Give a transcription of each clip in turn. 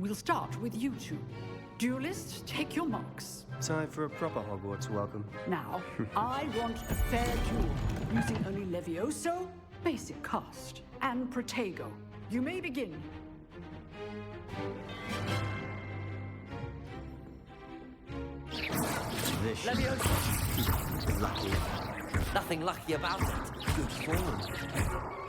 We'll start with you two. Duelists, take your marks. Time for a proper Hogwarts welcome. Now, I want a fair duel, using only Levioso, basic cast, and Protego. You may begin. Levioso. Lucky. Nothing lucky about it. Good form.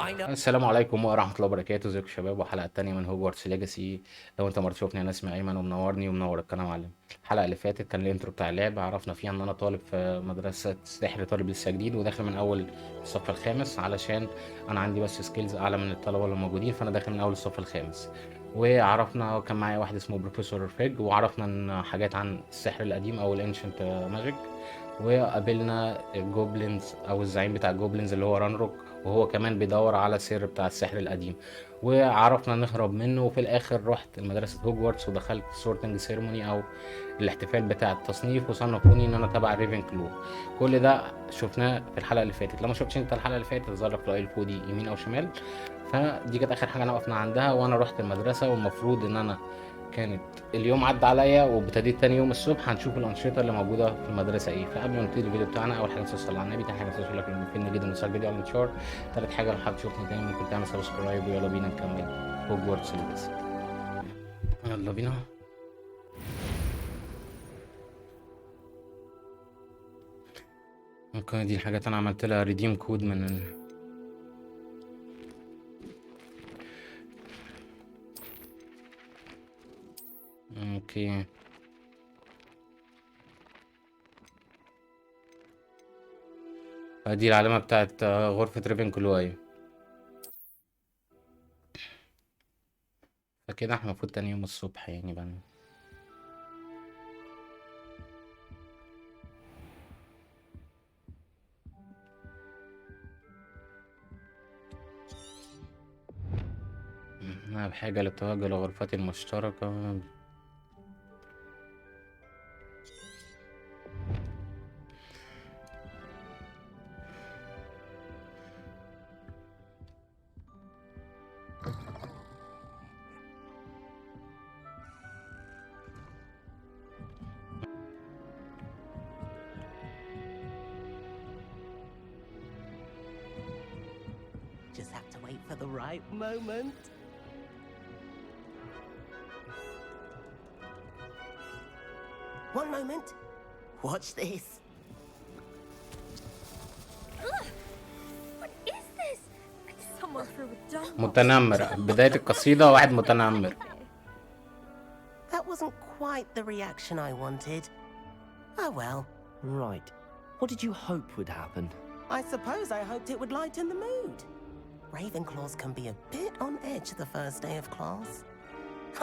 I know. السلام عليكم ورحمة الله وبركاته. ازيكم يا شباب؟ وحلقة تانية من هوجوارتس ليجاسي. لو انت مرة تشوفني انا اسمي ايمن ومنورني ومنور القناة معلم. الحلقة اللي فاتت كان الانترو بتاع اللعبة، عرفنا فيها ان انا طالب في مدرسة السحر، طالب لسه جديد وداخل من اول الصف الخامس، علشان انا عندي بس سكيلز اعلى من الطلبة اللي موجودين، فانا داخل من اول الصف الخامس. وعرفنا كان معايا واحد اسمه بروفيسور فيج، وعرفنا ان حاجات عن السحر القديم او الانشنت ماجيك، وقابلنا الجوبلينز او الزعيم بتاع الجوبلينز اللي هو رانروك، وهو كمان بيدور على السر بتاع السحر القديم، وعرفنا نهرب منه. وفي الاخر رحت مدرسة هوجوارتس ودخلت السورتنج سيرموني او الاحتفال بتاع التصنيف، وصنفوني ان انا تبع ريفن كلو. كل ده شفناه في الحلقة اللي فاتت. لو ما شفتش انت الحلقة اللي فاتت ظهر لك الاي فودي يمين او شمال. فدي كانت اخر حاجة انا وقفنا عندها، وانا رحت المدرسة، والمفروض ان انا كانت اليوم عدى عليا وابتديت تاني يوم الصبح هنشوف الانشطه اللي موجوده في المدرسه ايه. فقبل ما نبتدي الفيديو بتاعنا، اول حاجه تصلي على النبي، تاني حاجه تصلي لك المفيد جدا نوصل الفيديو على الانتشار، تالت حاجه لو حابب تشوفني تاني ممكن تعمل سبسكرايب، ويلا بينا نكمل هوجوارتس ليجاسي. يلا بينا. ممكن دي الحاجات انا عملت لها ريديم كود من اوكي. دي العلامة بتاعت غرفة ريفن كلو. فكده احنا المفروض تاني يوم الصبح يعني بقى. بحاجة للتوجه لغرفتي المشتركة. Just have to wait for the right moment. One moment. Watch this. What is this? Someone threw a dump. متنمر. بداية القصيدة واحد متنمر. That wasn't quite the reaction I wanted. Oh well. Right. What did you hope would happen? I suppose I hoped it would lighten the mood. Ravenclaws can be a bit on edge the first day of class.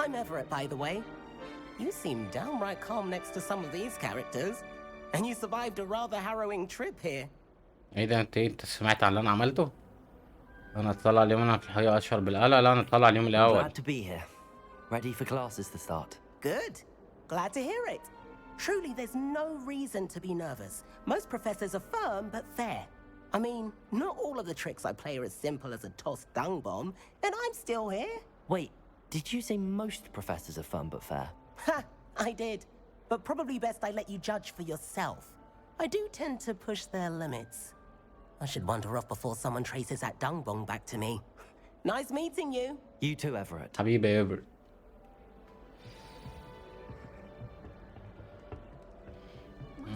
I'm Everett, by the way. You seem downright calm next to some of these characters, and you survived a rather harrowing trip here. ايه ده؟ انت سمعت عن اللي انا عملته؟ انا اطلع اليوم انا في الحقيقة اشهر بالقلق. لا انا اطلع اليوم الاول. Glad to be here. Ready for classes to start. Good. Glad to hear it. Truly, there's no reason to be nervous. Most professors are firm but fair. I mean, not all of the tricks I play are as simple as a tossed dung bomb, and I'm still here. Wait, did you say most professors are fun but fair? Ha! I did. But probably best I let you judge for yourself. I do tend to push their limits. I should wander off before someone traces that dung bomb back to me. Nice meeting you. You too, Everett. حبيبي يا ايفرت.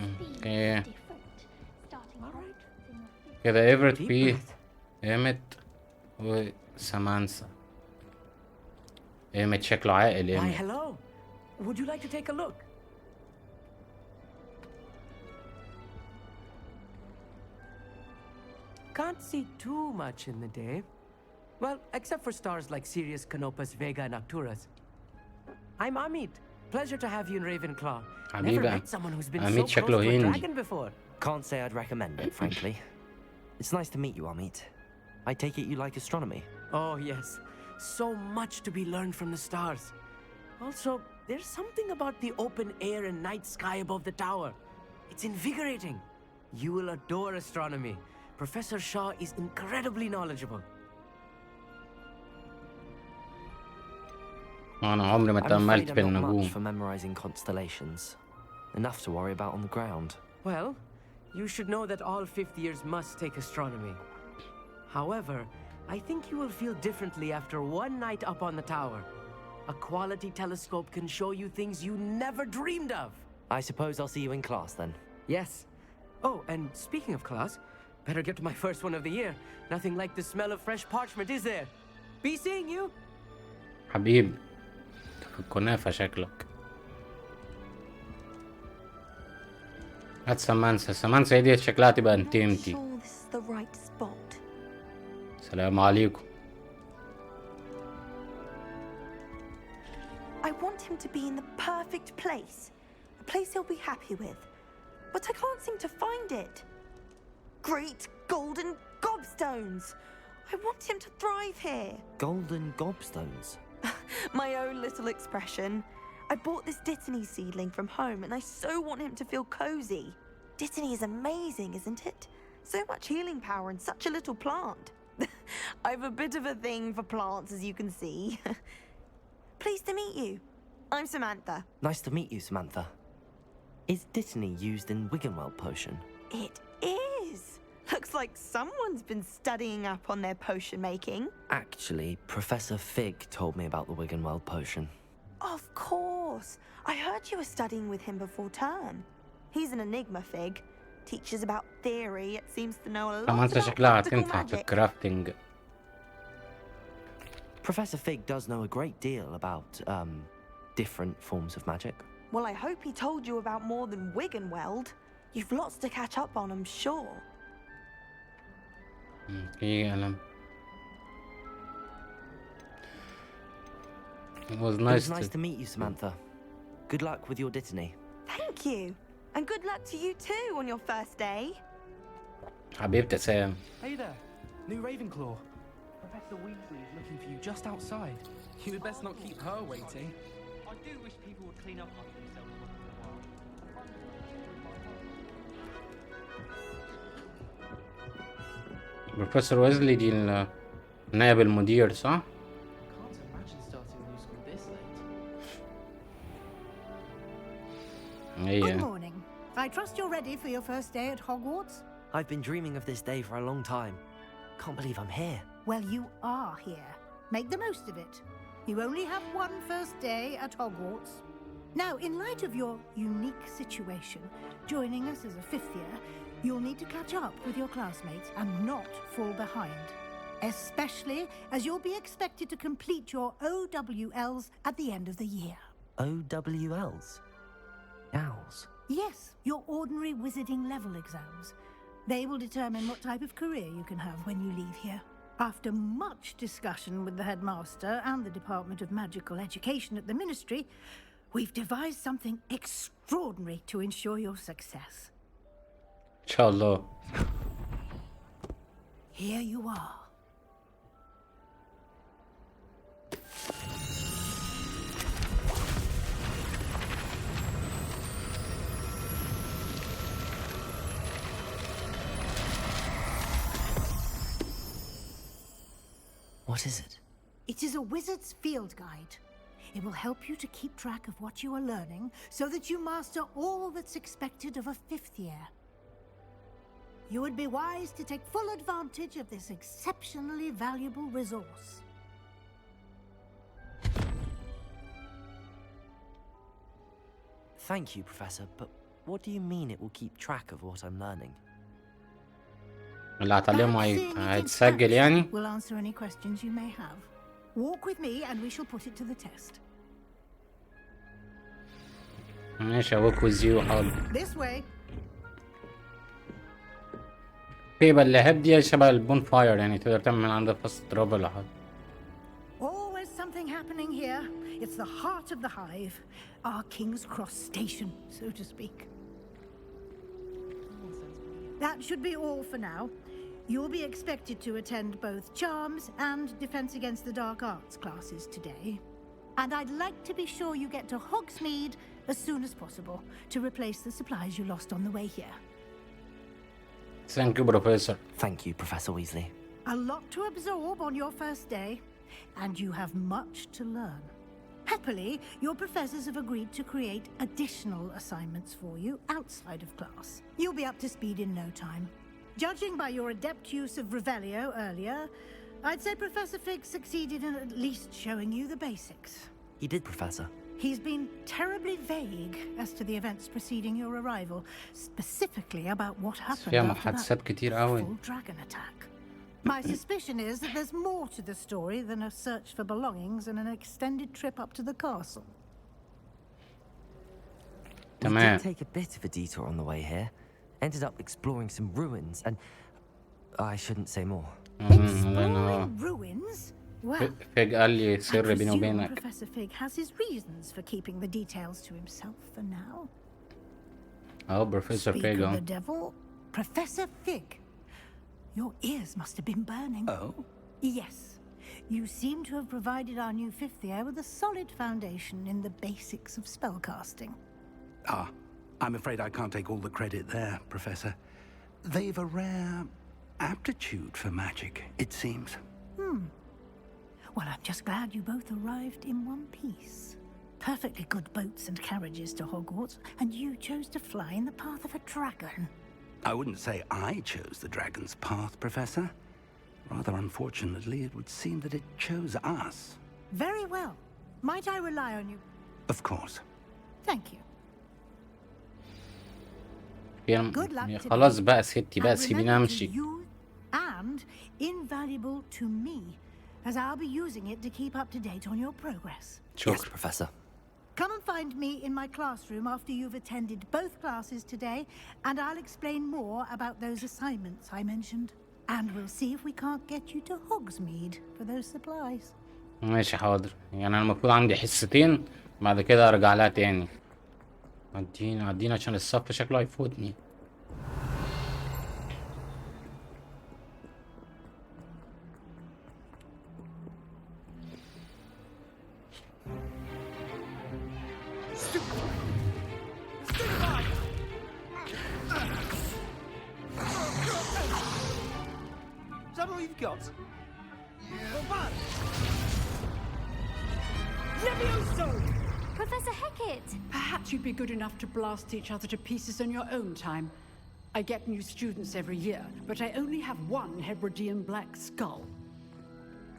اوكي كده ايفرت فيه ايمت وسامانسا. ايمت شكله عاقل. Why, ايمت hello. Would you like to take a look? Can't see too much in the day. Well, except for stars like Sirius, Canopus, Vega, and Arcturus. I'm Amit. Pleasure to have you in Ravenclaw. Never حبيبي. met someone who's been Amit so close شكله to a هندي. dragon before. Can't say I'd recommend it, frankly. It's nice to meet you, Amit. I take it you like astronomy. Oh, yes. So much to be learned from the stars. Also, there's something about the open air and night sky above the tower. It's invigorating. You will adore astronomy. Professor Shaw is incredibly knowledgeable. انا عمري ما I'm afraid تأملت I'm في not much النجوم. for memorizing constellations. Enough to worry about on the ground. Well, you should know that all fifth years must take astronomy. However, I think you will feel differently after one night up on the tower. A quality telescope can show you things you never dreamed of. I suppose I'll see you in class then. Yes. Oh, and speaking of class, better get to my first one of the year. Nothing like the smell of fresh parchment, is there? Be seeing you. حبيبي في الكنافة شكلك. هات سمانسة. سمانسة دي شكلها تبقى انتيمتي. Sure this is the right spot. السلام عليكم. I want him to be in the perfect place. A place he'll be happy with. But I can't seem to find it. Great golden gobstones! I want him to thrive here. Golden gobstones. My own little expression. I bought this Dittany seedling from home and I so want him to feel cozy. Dittany is amazing, isn't it? So much healing power in such a little plant. I've a bit of a thing for plants, as you can see. Pleased to meet you. I'm Samantha. Nice to meet you, Samantha. Is Dittany used in Wiggenweld potion? It is. Looks like someone's been studying up on their potion making. Actually, Professor Fig told me about the Wiggenweld potion. Of course. I heard you were studying with him before term. He's an enigma, Fig. Teaches about theory. It seems to know a lot سمانسة about شكلها practical هتنفع في magic. الكرافتنج. Professor Fig does know a great deal about, different forms of magic. Well, I hope he told you about more than Wiggenweld. You've lots to catch up on, I'm sure. في قلم. It was It nice was nice to... to meet you, Samantha. Good luck with your Dittany. Thank you. And good luck to you too on your first day. حبيبتي سام. Hey there, new Ravenclaw. Professor Weasley is looking for you just outside. You had best not keep her waiting. I do wish people would clean up after themselves once in a while. بروفيسور ويزلي دي نائب المدير صح؟ Can't imagine starting a new school this late. هي. Good morning. I trust you're ready for your first day at Hogwarts? I've been dreaming of this day for a long time. Can't believe I'm here. Well, you are here. Make the most of it. You only have one first day at Hogwarts. Now, in light of your unique situation, joining us as a fifth year, you'll need to catch up with your classmates and not fall behind. Especially as you'll be expected to complete your OWLs at the end of the year. OWLs? Owls? Yes, your ordinary wizarding level exams. They will determine what type of career you can have when you leave here. After much discussion with the headmaster and the Department of Magical Education at the Ministry, we've devised something extraordinary to ensure your success. إن شاء الله. Here you are. What is it? It is a wizard's field guide. It will help you to keep track of what you are learning so that you master all that's expected of a fifth year. You would be wise to take full advantage of this exceptionally valuable resource. Thank you, Professor, but what do you mean it will keep track of what I'm learning? اللي هتعلمه Perhaps seeing it in هيتسجل يعني. action will answer any questions you may have. Walk with me and we shall put it to the test. ماشي walk with you حاضر. This way. في اللهب دي شبه البون فاير يعني تقدر تعمل من عندها فاست ترافل لحد. Always something happening here. It's the heart of the hive, our King's Cross station, so to speak. That should be all for now. You'll be expected to attend both Charms and Defense Against the Dark Arts classes today. And I'd like to be sure you get to Hogsmeade as soon as possible to replace the supplies you lost on the way here. Thank you, Professor. Thank you, Professor Weasley. A lot to absorb on your first day, and you have much to learn. At Happily, your professors have agreed to create additional assignments for you outside of class. You'll be up to speed in no time. Judging by your adept use of Revelio earlier, I'd say Professor Fig succeeded in at least showing you the basics. He did, Professor. He's been terribly vague as to the events preceding your arrival, specifically about what happened فيها after محادثات that كتير قوي. full dragon attack. My suspicion is that there's more to the story than a search for belongings and an extended trip up to the castle. We did take a bit of a detour on the way here. Ended up exploring some ruins and... I shouldn't say more. Exploring ruins? Well, فيج قال لي I سر بيني presume وبينك. Professor Fig has his reasons for keeping the details to himself for now. اهو بروفيسور Speak فيج of اهو. the devil, Professor Fig. Your ears must have been burning. Oh? Yes. You seem to have provided our new fifth year with a solid foundation in the basics of spellcasting. Ah, I'm afraid I can't take all the credit there, Professor. They've a rare aptitude for magic, it seems. Well, I'm just glad you both arrived in one piece. Perfectly good boats and carriages to Hogwarts, and you chose to fly in the path of a dragon. I wouldn't say I chose the dragon's path, Professor. Rather unfortunately, it would seem that it chose us. Very well. Might I rely on you? Of course. Thank you. Good luck today. خلاص بقى ستي بقى And سيبيني remember امشي. to use and invaluable to me, as I'll be using it to keep up to date on your progress. Yes, Professor. Come and find me in my classroom after you've attended both classes today, and I'll explain more about those assignments I mentioned. And we'll see if we can't get you to Hogsmeade for those supplies. ماشي حاضر. يعني انا المفروض عندي حصتين بعد كده ارجع لها تاني. عدينا عشان الصف شكله هيفوتني. Is that all you've got? Levioso! Professor Hecat! Perhaps you'd be good enough to blast each other to pieces in your own time. I get new students every year, but I only have one Hebridean black skull.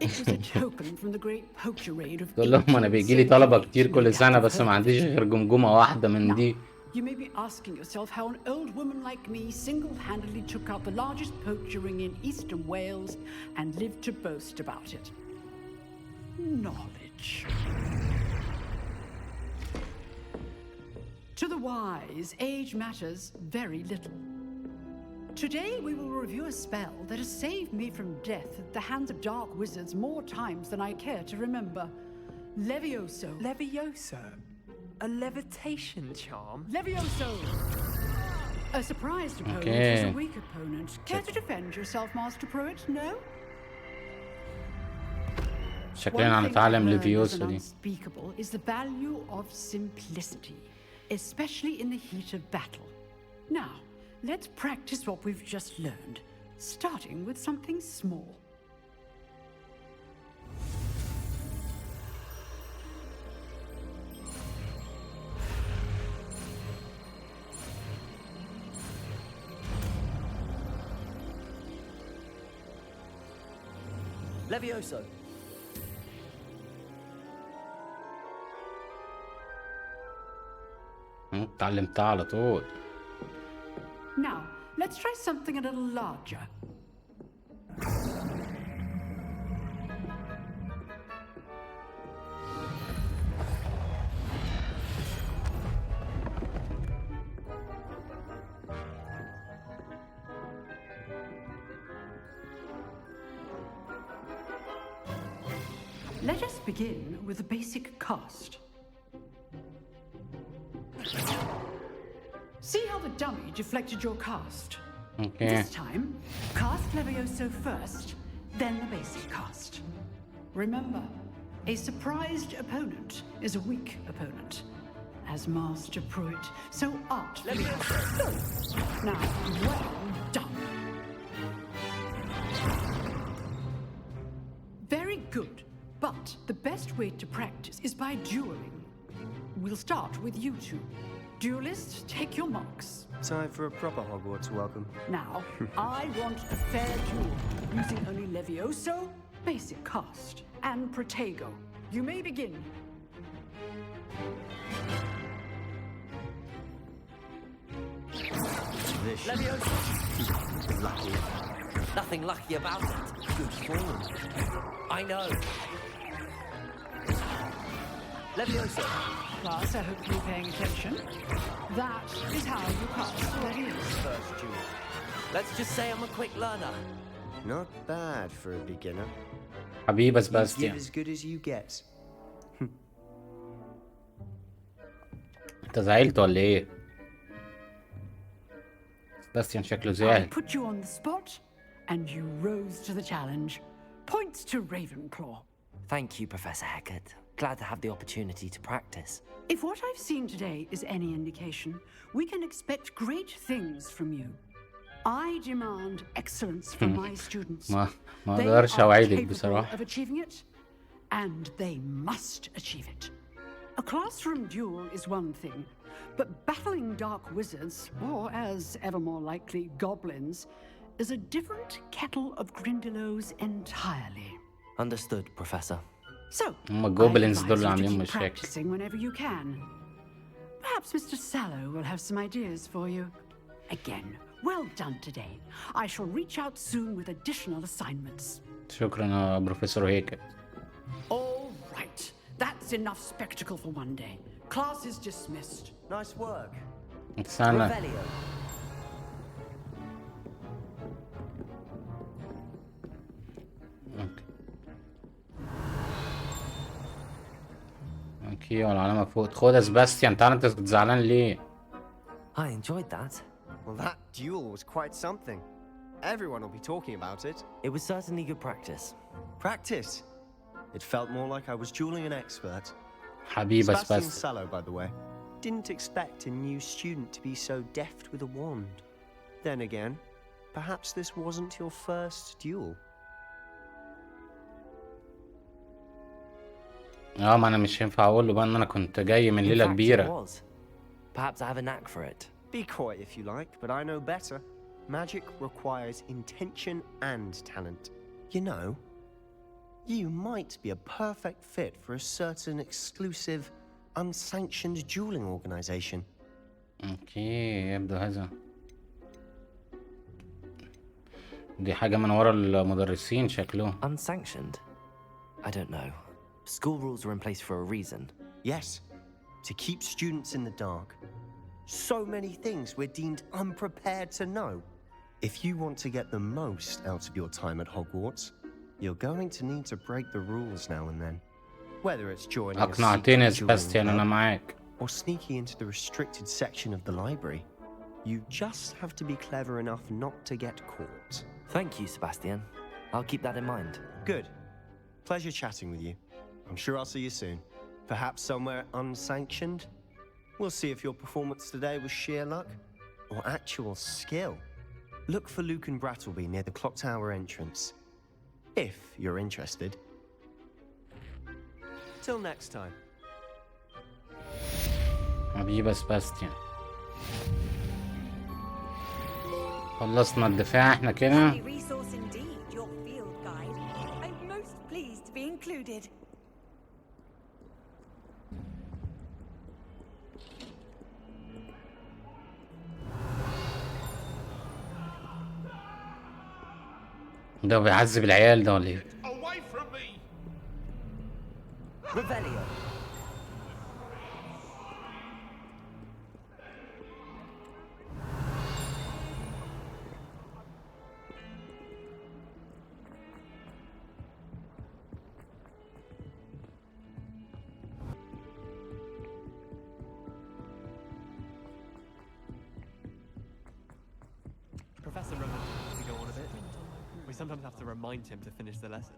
It was a token from the great poacher raid of تقول لهم انا بيجي لي طلبة كتير كل سنة بس ما عنديش غير جمجمة واحدة من دي. You may be asking yourself how an old woman like me single-handedly took out the largest poacher ring in eastern Wales and lived to boast about it. Knowledge. To the wise, age matters very little. Today we will review a spell that has saved me from death at the hands of dark wizards more times than I care to remember. Levioso. Levioso? A levitation charm? Levioso! A surprised opponent is a weak opponent. Care to defend yourself, Master Pruitt? No? شكلنا هنتعلم ليفيوسو دي. Unspeakable is the value of simplicity, especially in the heat of battle. Now, let's practice what we've just learned, starting with something small. Levioso. اتعلمتها على طول. Now, let's try something a little larger. Let us begin with the basic cast. See how the dummy deflected your cast? Okay. This time, cast Levioso first, then the basic cast. Remember, a surprised opponent is a weak opponent. As Master Pruitt so artfully... Now, well done. Very good. But the best way to practice is by dueling. We'll start with you two. Duelists, take your marks. Time for a proper Hogwarts welcome. Now, I want a fair duel, using only Levioso, basic cast, and Protego. You may begin. Levioso. Lucky. Nothing lucky about it. Good form. I know. Levioso. Class, I hope you're paying attention. That is how you cast Levioso. First duel. Let's just say I'm a quick learner. Not bad for a beginner. حبيبة You give سباستيان. as good as you get. انت زعلت ولا ايه؟ سباستيان شكله I زعل. put you on the spot, and you rose to the challenge. Points to Ravenclaw. Thank you, Professor Hecat. Glad to have the opportunity to practice. If what I've seen today is any indication, we can expect great things from you. I demand excellence from my students. ما They اقدرش are اوعدك capable بصراحة. of achieving it, and they must achieve it. A classroom duel is one thing, but battling dark wizards, or as ever more likely, goblins, is a different kettle of Grindylows entirely. Understood, Professor. So, هم I الجوبلينز advise دول you اللي to عاملين keep مشاكل. practicing whenever you can. Perhaps Mr. Sallow will have some ideas for you. Again, well done today. I shall reach out soon with additional assignments. شكرا يا بروفيسور هيك. All right, that's enough spectacle for one day. Class is dismissed. Nice work. استنى. Revelio. اوكي والعلامة فوق. خد يا سباستيان، تعالى انت زعلان ليه؟ I enjoyed that. Well, that duel was quite something. Everyone will be talking about it. It was certainly good practice. Practice. It felt more like I was dueling an expert. حبيبة Sebastian سباستيان. Sallow, by the way. Didn't expect a new student to be so deft with a wand. Then again, perhaps this wasn't your first duel. ما انا مش هينفع اقول له بقى ان انا كنت جاي من In ليلة fact, it كبيرة. was. Perhaps I have a knack for it. Be coy if you like, but I know better. Magic requires intention and talent. You know, you might be a perfect fit for a certain exclusive, unsanctioned dueling organization. اوكي يبدو هذا. دي حاجة من ورا المدرسين شكله. Unsanctioned? I don't know. School rules are in place for a reason. Yes, to keep students in the dark. So many things we're deemed unprepared to know. If you want to get the most out of your time at Hogwarts, you're going to need to break the rules now and then. Whether it's joining a اقنعتني يا secret سباستيان، انا dueling club معاك. or sneaking into the restricted section of the library, you just have to be clever enough not to get caught. Thank you, Sebastian. I'll keep that in mind. Good. Pleasure chatting with you. I'm sure I'll see you soon. Perhaps somewhere unsanctioned? We'll see if your performance today was sheer luck or actual skill. Look for Luke and Brattleby near the clock tower entrance, if you're interested. Till next time. حبيبة سباستيان. خلصنا الدفاع احنا كده. Handy resource indeed, your field guide. I'm most pleased to be included. ده بيعذب العيال ده ولا ايه؟ Away from me! Revelio. Professor remembers to go on a bit. We sometimes have to remind him to finish the lesson.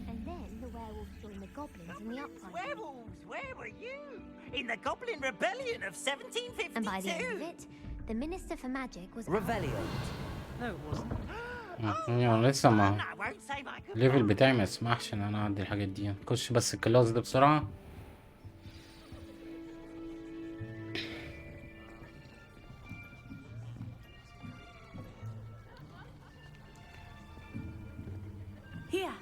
And then the werewolves join the goblins in the uprising. Werewolves, where were you? In the Goblin Rebellion of 1752. And by the end of it, the Minister for Magic was Revelio. No, it wasn't. يعني لسه ما I won't say my goodbye. الليفل بتاعي ما يسمحش ان انا اعدي الحاجات دي. نخش بس الكلاس ده بسرعة. Here,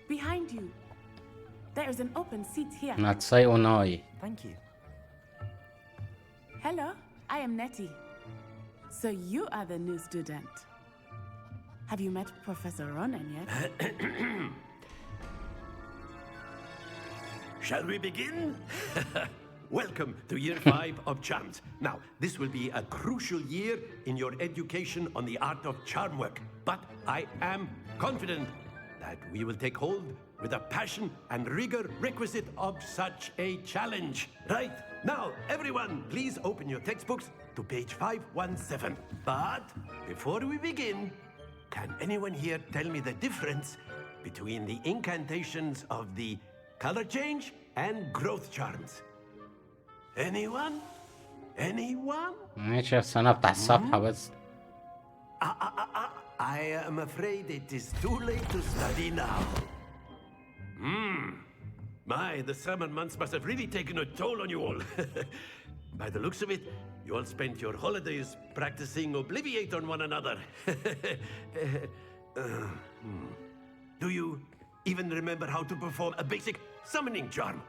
behind you. There is an open seat here. ناتساي اوناي. Thank you. Hello, I am Nettie. So you are the new student. Have you met Professor Ronan yet? Shall we begin? Welcome to year 5 of charms. Now, this will be a crucial year in your education on the art of charm work. But I am confident that we will take hold with the passion and rigor requisite of such a challenge. Right, now, everyone, please open your textbooks to page 517. But before we begin, can anyone here tell me the difference between the incantations of the color change and growth charms? Anyone? Anyone? ماشي بس انا افتح الصفحة بس. I am afraid it is too late to study now. My, the summer months must have really taken a toll on you all. By the looks of it, you all spent your holidays practicing Obliviate on one another. Do you even remember how to perform a basic summoning charm?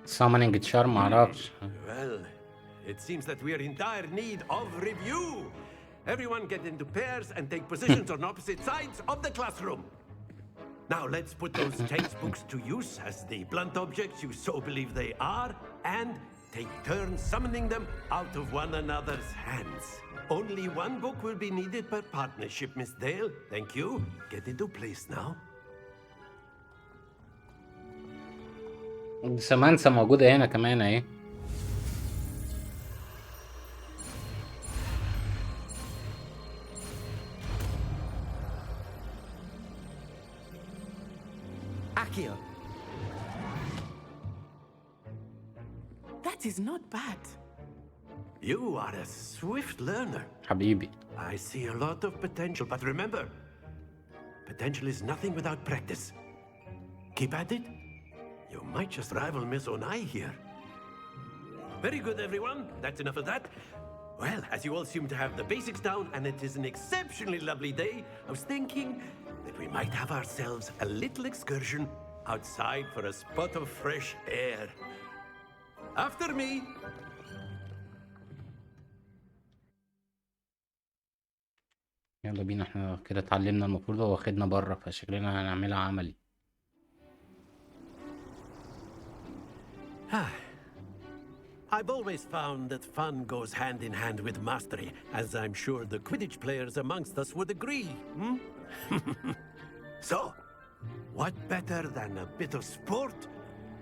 Summoning charm معرفش. Well, it seems that we are in dire need of review. Everyone get into pairs and take positions on opposite sides of the classroom. Now let's put those textbooks to use as the blunt objects you so believe they are, and take turns summoning them out of one another's hands. Only one book will be needed per partnership, Miss Dale. Thank you. Get into place now. سمانسا موجودة هنا كمان اهي. Akio. That is not bad. You are a swift learner. حبيبي. I see a lot of potential, but remember, potential is nothing without practice. Keep at it. You might just rival Miss Onai here. Very good, everyone. That's enough of that. Well, as you all seem to have the basics down, and it is an exceptionally lovely day, I was thinking that we might have ourselves a little excursion outside for a spot of fresh air. After me. يلا بينا، احنا كده اتعلمنا المفروض هو واخدنا بره، فشكلنا هنعملها عملي. I've always found that fun goes hand in hand with mastery, as I'm sure the Quidditch players amongst us would agree. So, what better than a bit of sport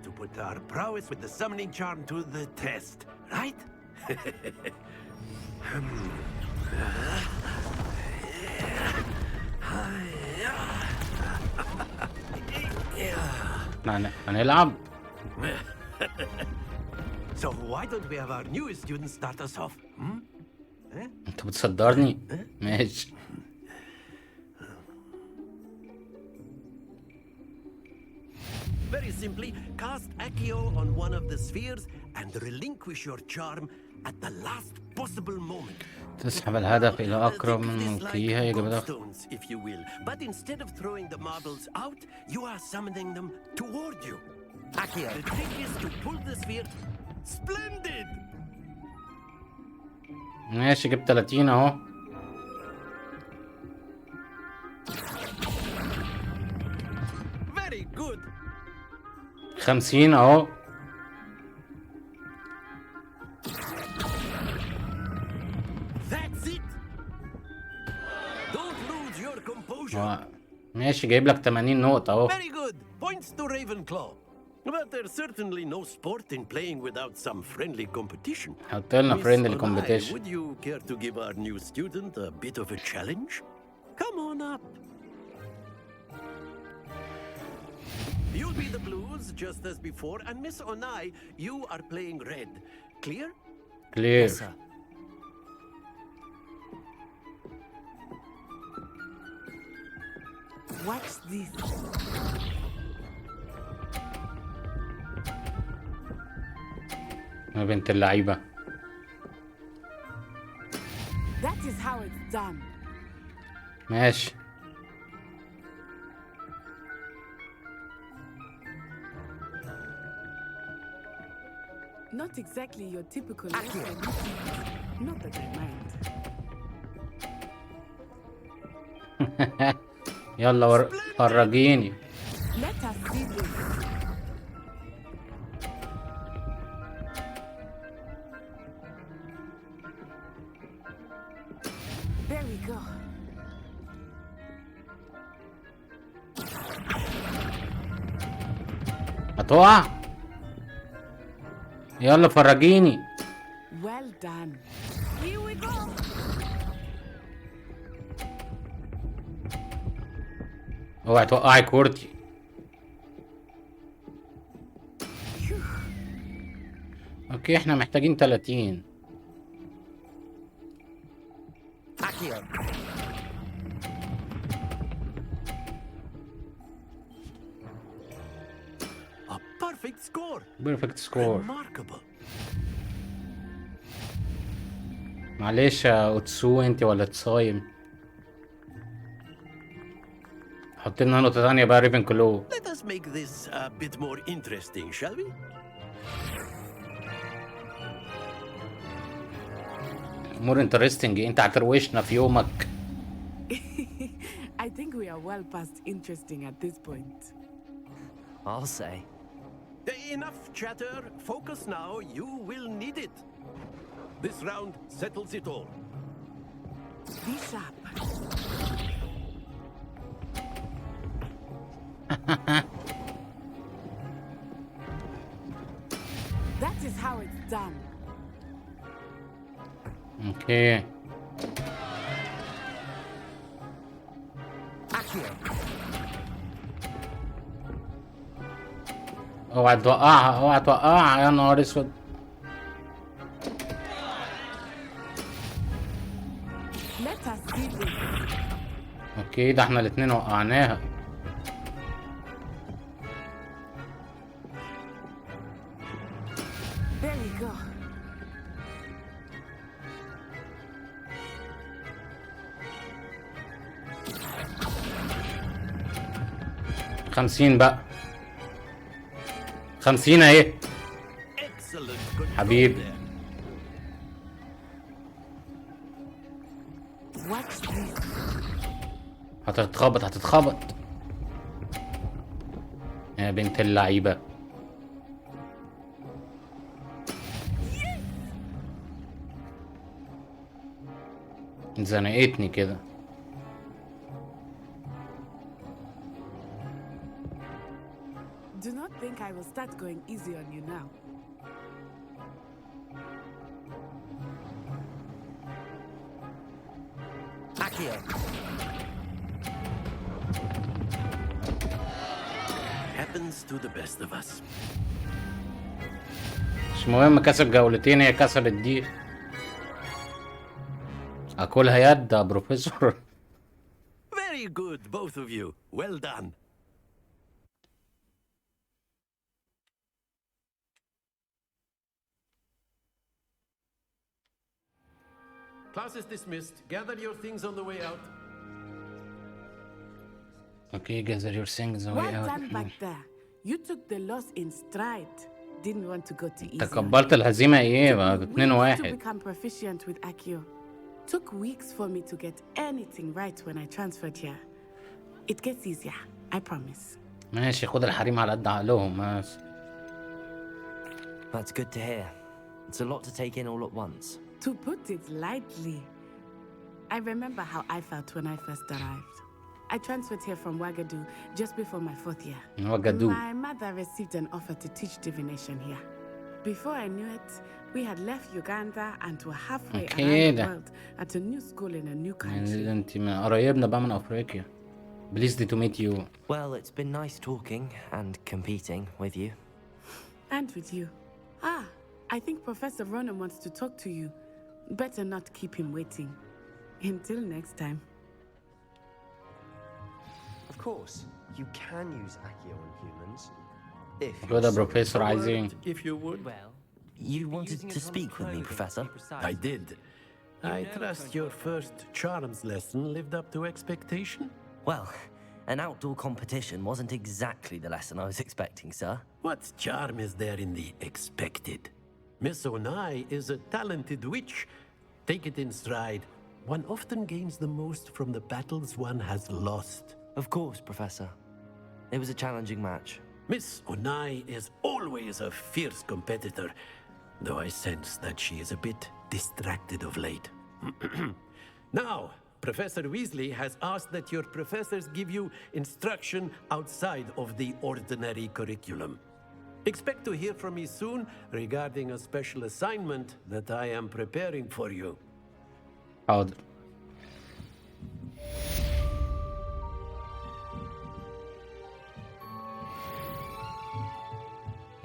to put our prowess with the summoning charm to the test, right? هنلعب. So why don't we have our newest students start us off? انت بتصدرني؟ ماشي. Very simply, cast Accio on one of the spheres and relinquish your charm at the last possible moment. تسحب الهدف إلى أقرب من ملكيها يجب ده. If you will, but instead of throwing the marbles out, you are summoning them toward you. Accio. The trick is to pull the sphere. Splendid. ماشي، جبت 30 اهو. Very good. 50 اهو. That's it. Don't lose your composure. ماشي، جايب لك 80 نقطة اهو. Very good. Points to Ravenclaw. But there's certainly no sport in playing without some friendly competition. حط لنا friendly competition. Would you care to give our new student a bit of a challenge? Come on up. You'll be the blues just as before, and Miss Onai, you are playing red. Clear? Clear. Yes, sir. Watch this. يا بنت اللعيبة. That is how it's done. ماشي. Not exactly your typical lesson. Not that I mind. يلا فرجيني. Let us see this. There we go. هتقع؟ يلا فرجيني. Well done. Here we go. اوعي توقعي كورتي. اوكي احنا محتاجين 30. A perfect score. بيرفكت سكور. Remarkable. معلش يا اوتسو انت ولا تصايم. حط لنا نقطة تانية بقى ريفن كلو. Let us make this a bit more interesting, shall we? مور انترستنج. انت هتروشنا في يومك. I think we are well past interesting at this point. I'll say. Enough chatter. Focus now. You will need it. This round settles it all. Be sharp. That is how it's done. اوكي. اوعى توقعها اوعى توقعها يا نهار اسود. Let us see this. اوكي ده احنا الاتنين وقعناها. There we go. خمسين بقى. 50 اهي. Excellent. Good حبيبي. Watch this. هتتخبط يا بنت اللعيبة. زنقتني كده. Do not think I will start going easy on you now. Happens to the best of us. مش مهم كسب جولتين هي كسبت دي. اكلها يد يا بروفيسور. Very good, both of you. Well done. Class is dismissed. Gather your things on the way out. Okay, gather your things on the way Well out. done back there. You took the loss in stride. Didn't want to go to easy. تقبلت الهزيمة ايه بقى؟ To 2-1. become proficient with Akio. Took weeks for me to get anything right when I transferred here. It gets easier, I promise. ماشي خد الحريم على قد عقلهم ماشي. That's good to hear. It's a lot to take in all at once. To put it lightly, I remember how I felt when I first arrived. I transferred here from Wagadu just before my 4th year. Wagadu. My mother received an offer to teach divination here. Before I knew it, we had left Uganda and were halfway around the world at a new school in a new country. انت من قرايبنا بقى من افريقيا. Pleased to meet you. Well, it's been nice talking and competing with you. And with you. Ah, I think Professor Ronan wants to talk to you. Better not keep him waiting. Until next time. Of course, you can use Accio on humans. If كده you're بروفيسور عايزين. If you would. Well, you wanted to speak with me, Professor? I did. I trust your first charms lesson lived up to expectation? Well, an outdoor competition wasn't exactly the lesson I was expecting, sir. What charm is there in the expected? Miss Onai is a talented witch. Take it in stride. One often gains the most from the battles one has lost. Of course, Professor. It was a challenging match. Miss Onai is always a fierce competitor, though I sense that she is a bit distracted of late. Now, Professor Weasley has asked that your professors give you instruction outside of the ordinary curriculum. Expect to hear from me soon regarding a special assignment that I am preparing for you. حاضر.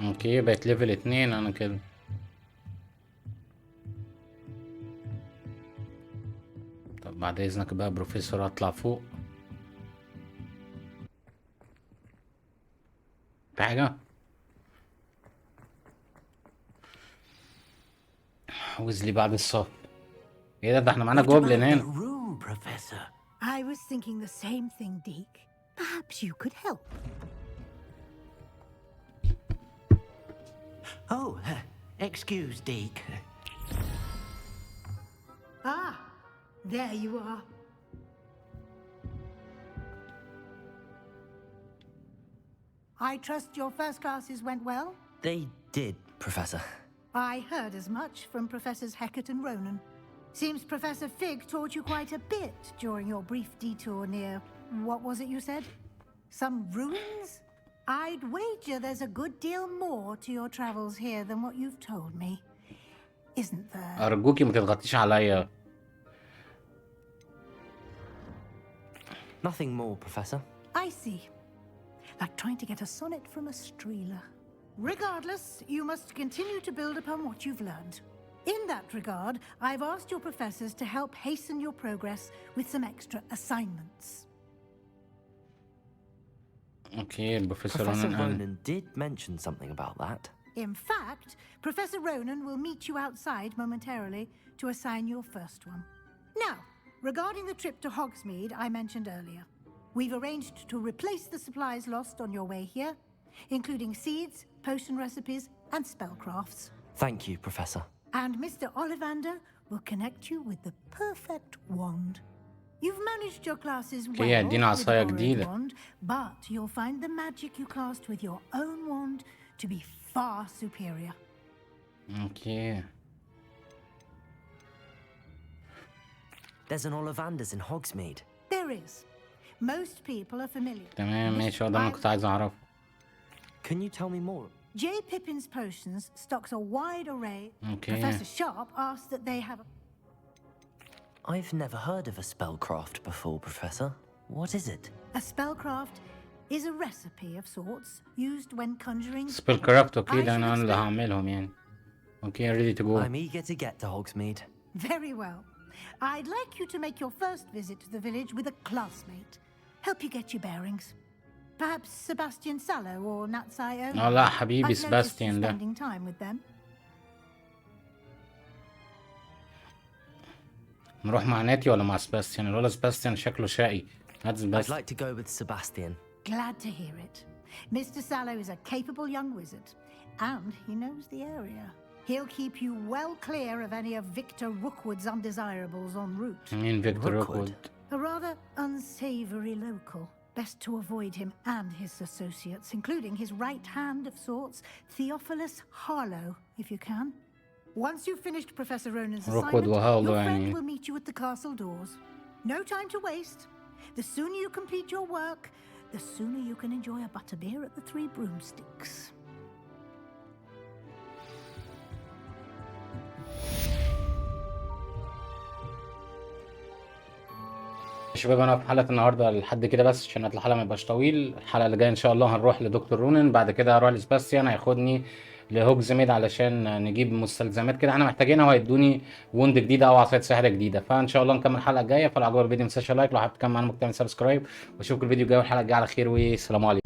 اوكي بقت ليفل 2 انا كده. طب بعد اذنك بقى بروفيسور اطلع فوق. في حاجة؟ ويزلي بعد الصف. ايه ده احنا معانا جوبلين هنا. I was thinking the same thing, Deke. Perhaps you could help. Oh, excuse, Deke. Ah, there you are. I trust your first classes went well? They did, Professor. I heard as much from Professors Hecat and Ronan. Seems Professor Fig taught you quite a bit during your brief detour near... what was it you said? Some ruins? I'd wager there's a good deal more to your travels here than what you've told me. Isn't there? أرجوكي ما تضغطيش عليا. Nothing more, Professor. I see. Like trying to get a sonnet from a streeler. Regardless, you must continue to build upon what you've learned. In that regard, I've asked your professors to help hasten your progress with some extra assignments. Okay, Professor Ronan did mention something about that. In fact, Professor Ronan will meet you outside momentarily to assign your first one. Now, regarding the trip to Hogsmeade I mentioned earlier, we've arranged to replace the supplies lost on your way here, including seeds, potion recipes, and spellcrafts. Thank you, Professor. And Mr. Ollivander will connect you with the perfect wand. You've managed your classes well with the borrowed wand, but you'll find the magic you cast with your own wand to be far superior. Okay. There's an Ollivander's in Hogsmeade. There is. Most people are familiar. تمام ماشي هو ده اللي كنت عايز أعرفه. Can you tell me more? J. Pippin's Potions stocks a wide array. Okay. Professor Sharp asked that they have... I've never heard of a spellcraft before, Professor. What is it? A spellcraft is a recipe of sorts used when conjuring... Spellcraft اوكي ده أنا اللي هعملهم يعني. Okay, ready to go. I'm eager to get to Hogsmeade. Very well. I'd like you to make your first visit to the village with a classmate. Help you get your bearings. Perhaps Sebastian Sallow or Natsai Owen. لا حبيبي سباستيان ده. Spending time with them. نروح مع ناتي ولا مع سباستيان؟ الولا سباستيان شكله شقي. I'd like to go with Sebastian. Glad to hear it. Mr. Sallow is a capable young wizard, and he knows the area. He'll keep you well clear of any of Victor Rookwood's undesirables en route. I mean Victor Rookwood. A rather unsavory local. Best to avoid him and his associates, including his right hand of sorts, Theophilus Harlow, if you can. Once you've finished Professor Ronan's assignment, your friend will meet you at the castle doors. No time to waste. The sooner you complete your work, the sooner you can enjoy a butterbeer at the Three Broomsticks. شباب انا في حلقه النهارده لحد كده بس عشان الحلقه ما يبقاش طويل. الحلقه اللي جايه ان شاء الله هنروح لدكتور رونن، بعد كده هروح لسباستيان هياخدني لهوجزميد علشان نجيب مستلزمات كده احنا محتاجينها، وهيدوني ووند جديده او عصايه سحر جديده. فان شاء الله نكمل الحلقه الجايه. فلو عجبك الفيديو ما تنساش لايك، لو حابب تكمل معانا ممكن تعمل سبسكرايب، واشوفكم الفيديو الجاي والحلقه الجايه على خير، والسلام عليكم.